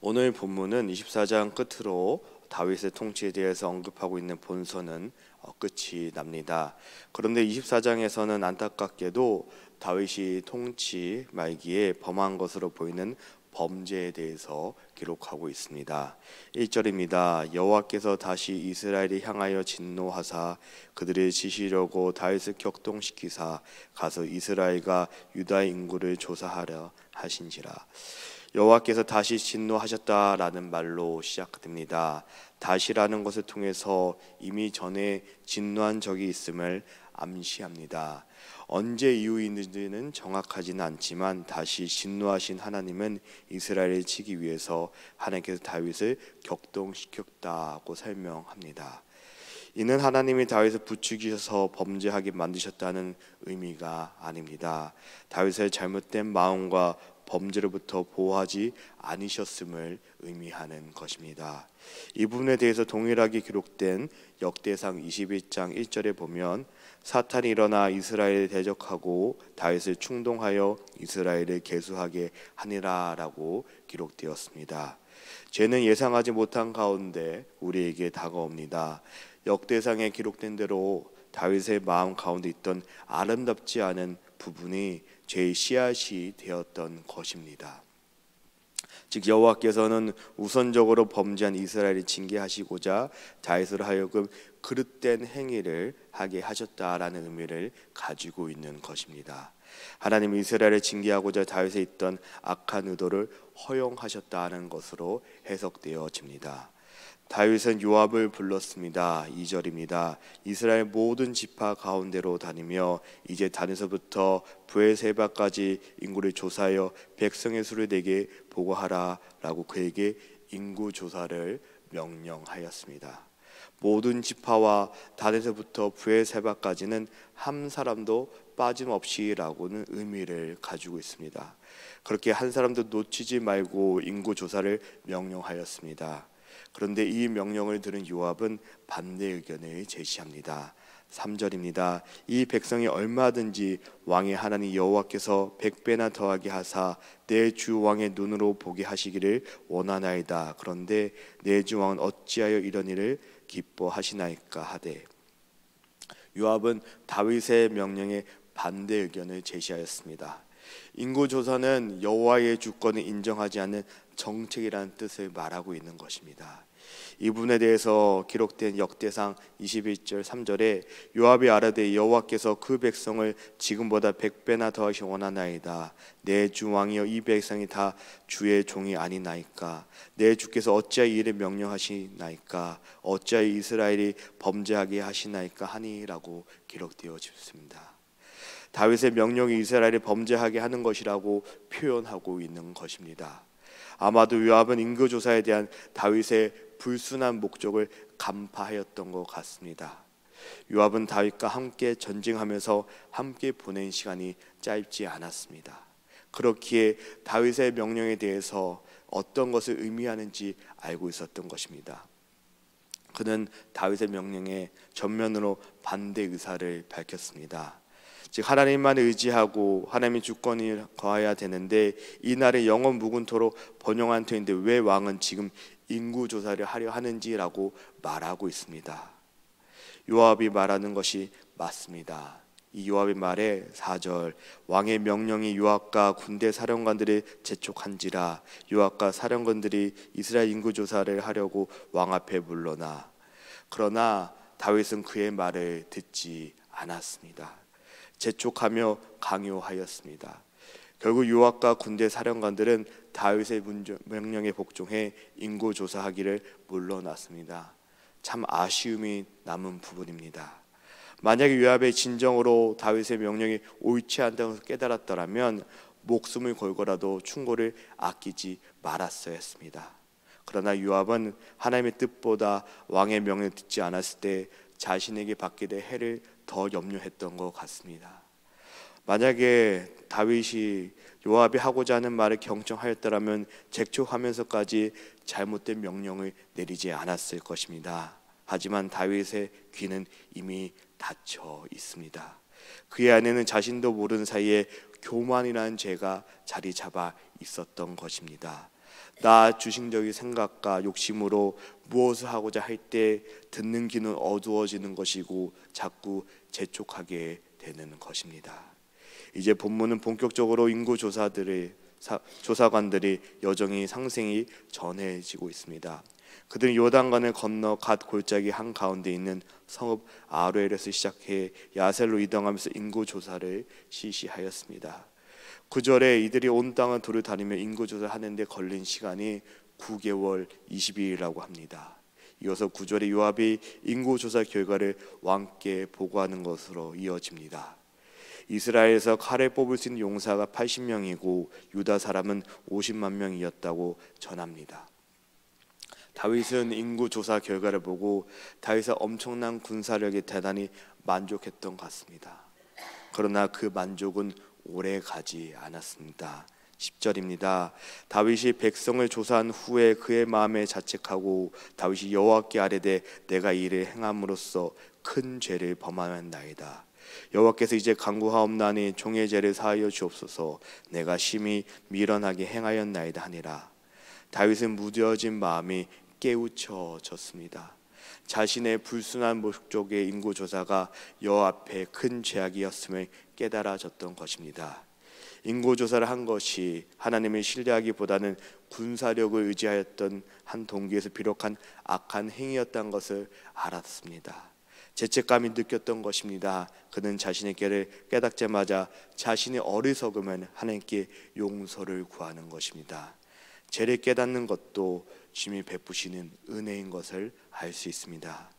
오늘 본문은 24장 끝으로 다윗의 통치에 대해서 언급하고 있는 본서는 끝이 납니다. 그런데 24장에서는 안타깝게도 다윗이 통치 말기에 범한 것으로 보이는 범죄에 대해서 기록하고 있습니다. 1절입니다. 여호와께서 다시 이스라엘을 향하여 진노하사 그들을 치시려고 다윗을 격동시키사 가서 이스라엘과 유다의 인구를 조사하려 하신지라. 여호와께서 다시 진노하셨다라는 말로 시작됩니다. 다시라는 것을 통해서 이미 전에 진노한 적이 있음을 암시합니다. 언제 이후인지는 정확하지는 않지만 다시 진노하신 하나님은 이스라엘을 치기 위해서 하나님께서 다윗을 격동시켰다고 설명합니다. 이는 하나님이 다윗을 부추기셔서 범죄하게 만드셨다는 의미가 아닙니다. 다윗의 잘못된 마음과 범죄로부터 보호하지 않으셨음을 의미하는 것입니다. 이 부분에 대해서 동일하게 기록된 역대상 21장 1절에 보면 사탄이 일어나 이스라엘을 대적하고 다윗을 충동하여 이스라엘을 계수하게 하니라 라고 기록되었습니다. 죄는 예상하지 못한 가운데 우리에게 다가옵니다. 역대상에 기록된 대로 다윗의 마음 가운데 있던 아름답지 않은 부분이 죄의 씨앗이 되었던 것입니다. 즉 여호와께서는 우선적으로 범죄한 이스라엘을 징계하시고자 다윗으로 하여금 그릇된 행위를 하게 하셨다라는 의미를 가지고 있는 것입니다. 하나님이 이스라엘을 징계하고자 다윗에 있던 악한 의도를 허용하셨다는 것으로 해석되어집니다. 다윗은 요압을 불렀습니다. 2절입니다. 이스라엘 모든 지파 가운데로 다니며 이제 단에서부터 브에세바까지 인구를 조사하여 백성의 수를 내게 보고하라 라고 그에게 인구 조사를 명령하였습니다. 모든 지파와 단에서부터 브에세바까지는 한 사람도 빠짐없이라고는 의미를 가지고 있습니다. 그렇게 한 사람도 놓치지 말고 인구 조사를 명령하였습니다. 그런데 이 명령을 들은 요압은 반대 의견을 제시합니다. 3절입니다. 이 백성이 얼마든지 왕의 하나님 여호와께서 100배나 더하게 하사 내 주 왕의 눈으로 보게 하시기를 원하나이다. 그런데 내 주 왕은 어찌하여 이런 일을 기뻐하시나이까 하되. 요압은 다윗의 명령에 반대 의견을 제시하였습니다. 인구조사는 여호와의 주권을 인정하지 않는 정책이라는 뜻을 말하고 있는 것입니다. 이 부분에 대해서 기록된 역대상 21절 3절에 요압이 아뢰되 여호와께서 그 백성을 지금보다 100배나 더하시 원하나이다. 내 주 왕이여 이 백성이 다 주의 종이 아니나이까. 내 주께서 어찌하여 이를 명령하시나이까. 어찌하여 이스라엘이 범죄하게 하시나이까 하니라고 기록되어 있습니다. 다윗의 명령이 이스라엘이 범죄하게 하는 것이라고 표현하고 있는 것입니다. 아마도 요압은 인구조사에 대한 다윗의 불순한 목적을 간파하였던 것 같습니다. 요압은 다윗과 함께 전쟁하면서 함께 보낸 시간이 짧지 않았습니다. 그렇기에 다윗의 명령에 대해서 어떤 것을 의미하는지 알고 있었던 것입니다. 그는 다윗의 명령에 전면으로 반대 의사를 밝혔습니다. 즉 하나님만 의지하고 하나님의 주권이 거해야 되는데 이 날에 영원 무궁토록 번영한 터인데 왜 왕은 지금 인구조사를 하려 하는지라고 말하고 있습니다. 요압이 말하는 것이 맞습니다. 이 요압의 말에 4절 왕의 명령이 요압과 군대 사령관들을 재촉한지라. 요압과 사령관들이 이스라엘 인구조사를 하려고 왕 앞에 물러나. 그러나 다윗은 그의 말을 듣지 않았습니다. 재촉하며 강요하였습니다. 결국 요압과 군대 사령관들은 다윗의 명령에 복종해 인구조사하기를 물러났습니다. 참 아쉬움이 남은 부분입니다. 만약에 요압의 진정으로 다윗의 명령이 옳지 않다고 깨달았더라면 목숨을 걸고라도 충고를 아끼지 말았어야 했습니다. 그러나 요압은 하나님의 뜻보다 왕의 명령을 듣지 않았을 때 자신에게 받게 될 해를 더 염려했던 것 같습니다. 만약에 다윗이 요압이 하고자 하는 말을 경청하였더라면 재촉하면서까지 잘못된 명령을 내리지 않았을 것입니다. 하지만 다윗의 귀는 이미 닫혀 있습니다. 그의 안에는 자신도 모르는 사이에 교만이라는 죄가 자리 잡아 있었던 것입니다. 나 주식적인 생각과 욕심으로 무엇을 하고자 할 때 듣는 귀는 어두워지는 것이고 자꾸 재촉하게 되는 것입니다. 이제 본문은 본격적으로 인구 조사관들이 여정이 상생이 전해지고 있습니다. 그들은 요단강을 건너 갓 골짜기 한 가운데 있는 성읍 아로엘에서 시작해 야셀로 이동하면서 인구 조사를 실시하였습니다. 9절에 이들이 온 땅을 두루 다니며 인구 조사를 하는 데 걸린 시간이 9개월 22일이라고 합니다. 이어서 9절에 요압이 인구 조사 결과를 왕께 보고하는 것으로 이어집니다. 이스라엘에서 칼을 뽑을 수 있는 용사가 80명이고 유다 사람은 50만 명이었다고 전합니다. 다윗은 인구 조사 결과를 보고 다윗의 엄청난 군사력에 대단히 만족했던 것 같습니다. 그러나 그 만족은 오래 가지 않았습니다. 10절입니다. 다윗이 백성을 조사한 후에 그의 마음에 자책하고 다윗이 여호와께 아뢰되 내가 이 일을 행함으로써 큰 죄를 범하였나이다. 여호와께서 이제 간구하옵나니 종의 죄를 사하여 주옵소서. 내가 심히 미련하게 행하였나이다 하니라. 다윗은 무뎌진 마음이 깨우쳐졌습니다. 자신의 불순한 목적의 인구조사가 여호와 앞에 큰 죄악이었음을 깨달아졌던 것입니다. 인구조사를 한 것이 하나님을 신뢰하기보다는 군사력을 의지하였던 한 동기에서 비롯한 악한 행위였다는 것을 알았습니다. 죄책감이 느꼈던 것입니다. 그는 자신의 죄를 깨닫자마자 자신의 어리석음은 하나님께 용서를 구하는 것입니다. 죄를 깨닫는 것도 주님이 베푸시는 은혜인 것을 알 수 있습니다.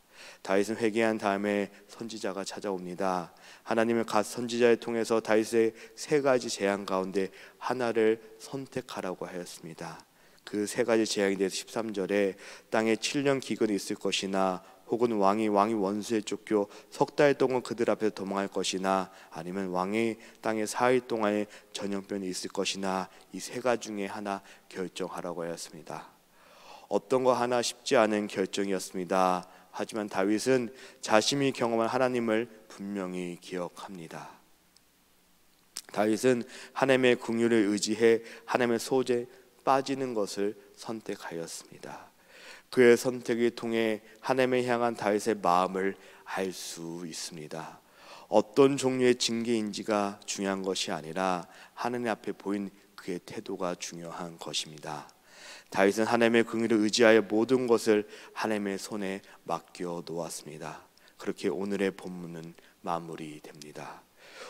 다윗은 회개한 다음에 선지자가 찾아옵니다. 하나님은 갓 선지자를 통해서 다윗의 세 가지 재앙 가운데 하나를 선택하라고 하였습니다. 그 세 가지 재앙에 대해서 13절에 땅에 7년 기근이 있을 것이나 혹은 왕이 원수에 쫓겨 석 달 동안 그들 앞에서 도망할 것이나 아니면 왕이 땅에 4일 동안의 전염병이 있을 것이나 이 세 가지 중에 하나 결정하라고 하였습니다. 어떤 거 하나 쉽지 않은 결정이었습니다. 하지만 다윗은 자신이 경험한 하나님을 분명히 기억합니다. 다윗은 하나님의 긍휼을 의지해 하나님의 소재에 빠지는 것을 선택하였습니다. 그의 선택을 통해 하나님을 향한 다윗의 마음을 알 수 있습니다. 어떤 종류의 징계인지가 중요한 것이 아니라 하나님 앞에 보인 그의 태도가 중요한 것입니다. 다윗은 하나님의 긍휼을 의지하여 모든 것을 하나님의 손에 맡겨 놓았습니다. 그렇게 오늘의 본문은 마무리됩니다.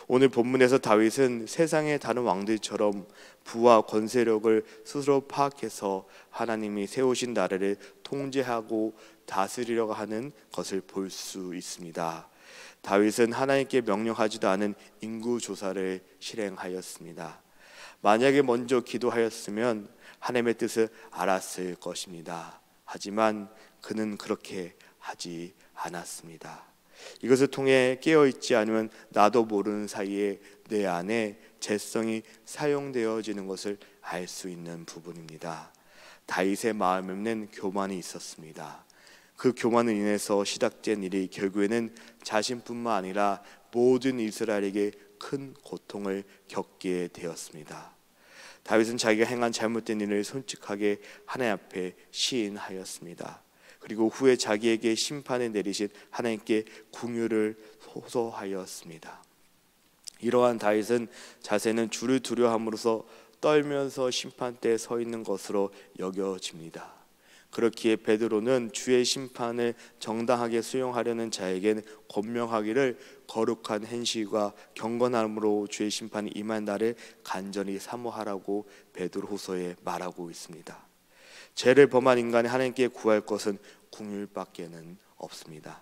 오늘 본문에서 다윗은 세상의 다른 왕들처럼 부와 권세력을 스스로 파악해서 하나님이 세우신 나라를 통제하고 다스리려고 하는 것을 볼 수 있습니다. 다윗은 하나님께 명령하지도 않은 인구 조사를 실행하였습니다. 만약에 먼저 기도하였으면 하나님의 뜻을 알았을 것입니다. 하지만 그는 그렇게 하지 않았습니다. 이것을 통해 깨어있지 않으면 나도 모르는 사이에 내 안에 죄성이 사용되어지는 것을 알 수 있는 부분입니다. 다윗의 마음에는 교만이 있었습니다. 그 교만으로 인해서 시작된 일이 결국에는 자신뿐만 아니라 모든 이스라엘에게 큰 고통을 겪게 되었습니다. 다윗은 자기가 행한 잘못된 일을 솔직하게 하나님 앞에 시인하였습니다. 그리고 후에 자기에게 심판을 내리신 하나님께 긍휼을 호소하였습니다. 이러한 다윗은 자세는 주를 두려워함으로써 떨면서 심판대에 서 있는 것으로 여겨집니다. 그렇기에 베드로는 주의 심판을 정당하게 수용하려는 자에게는 권명하기를 거룩한 행실과 경건함으로 주의 심판이 임한 날을 간절히 사모하라고 베드로후서에 말하고 있습니다. 죄를 범한 인간이 하나님께 구할 것은 긍휼밖에는 없습니다.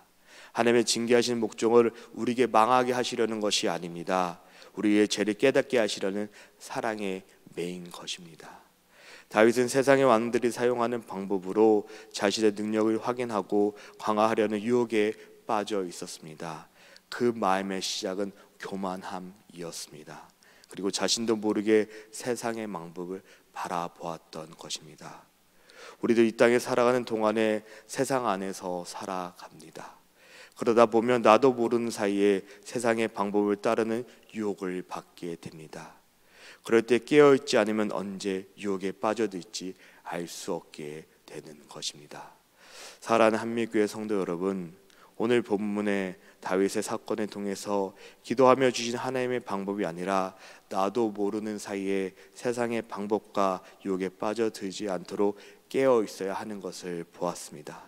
하나님의 징계하시는 목적을 우리에게 망하게 하시려는 것이 아닙니다. 우리의 죄를 깨닫게 하시려는 사랑의 매인 것입니다. 다윗은 세상의 왕들이 사용하는 방법으로 자신의 능력을 확인하고 강화하려는 유혹에 빠져 있었습니다. 그 마음의 시작은 교만함이었습니다. 그리고 자신도 모르게 세상의 방법을 바라보았던 것입니다. 우리도 이 땅에 살아가는 동안에 세상 안에서 살아갑니다. 그러다 보면 나도 모르는 사이에 세상의 방법을 따르는 유혹을 받게 됩니다. 그럴 때 깨어있지 않으면 언제 유혹에 빠져들지 알 수 없게 되는 것입니다. 사랑하는 한미교회 성도 여러분, 오늘 본문의 다윗의 사건을 통해서 기도하며 주신 하나님의 방법이 아니라 나도 모르는 사이에 세상의 방법과 유혹에 빠져들지 않도록 깨어 있어야 하는 것을 보았습니다.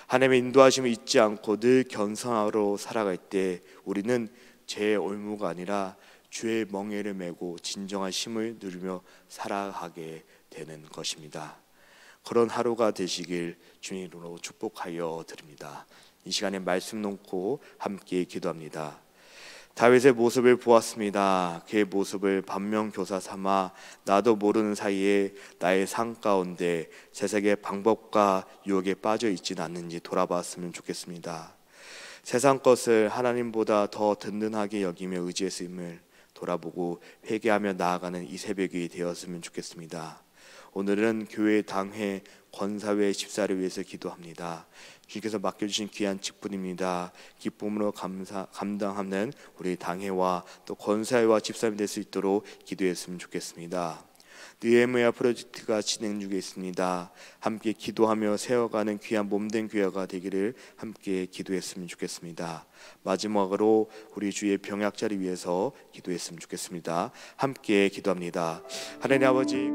하나님의 인도하심을 잊지 않고 늘 겸손하로 살아갈 때 우리는 죄의 올무가 아니라 주의 멍에를 메고 진정한 힘을 누리며 살아가게 되는 것입니다. 그런 하루가 되시길 주님으로 축복하여 드립니다. 이 시간에 말씀 놓고 함께 기도합니다. 다윗의 모습을 보았습니다. 그의 모습을 반면교사 삼아 나도 모르는 사이에 나의 삶 가운데 세상의 방법과 유혹에 빠져 있지는 않는지 돌아봤으면 좋겠습니다. 세상 것을 하나님보다 더 든든하게 여기며 의지했음을 돌아보고 회개하며 나아가는 이 새벽이 되었으면 좋겠습니다. 오늘은 교회 당회 권사회 집사를 위해서 기도합니다. 주님께서 맡겨주신 귀한 직분입니다. 기쁨으로 감당하는 우리 당회와 또 권사회와 집사님이 될 수 있도록 기도했으면 좋겠습니다. 느헤미야 프로젝트가 진행 중에 있습니다. 함께 기도하며 세워가는 귀한 몸된 교회가 되기를 함께 기도했으면 좋겠습니다. 마지막으로 우리 주의 병약자를 위해서 기도했으면 좋겠습니다. 함께 기도합니다. 하나님 아버지,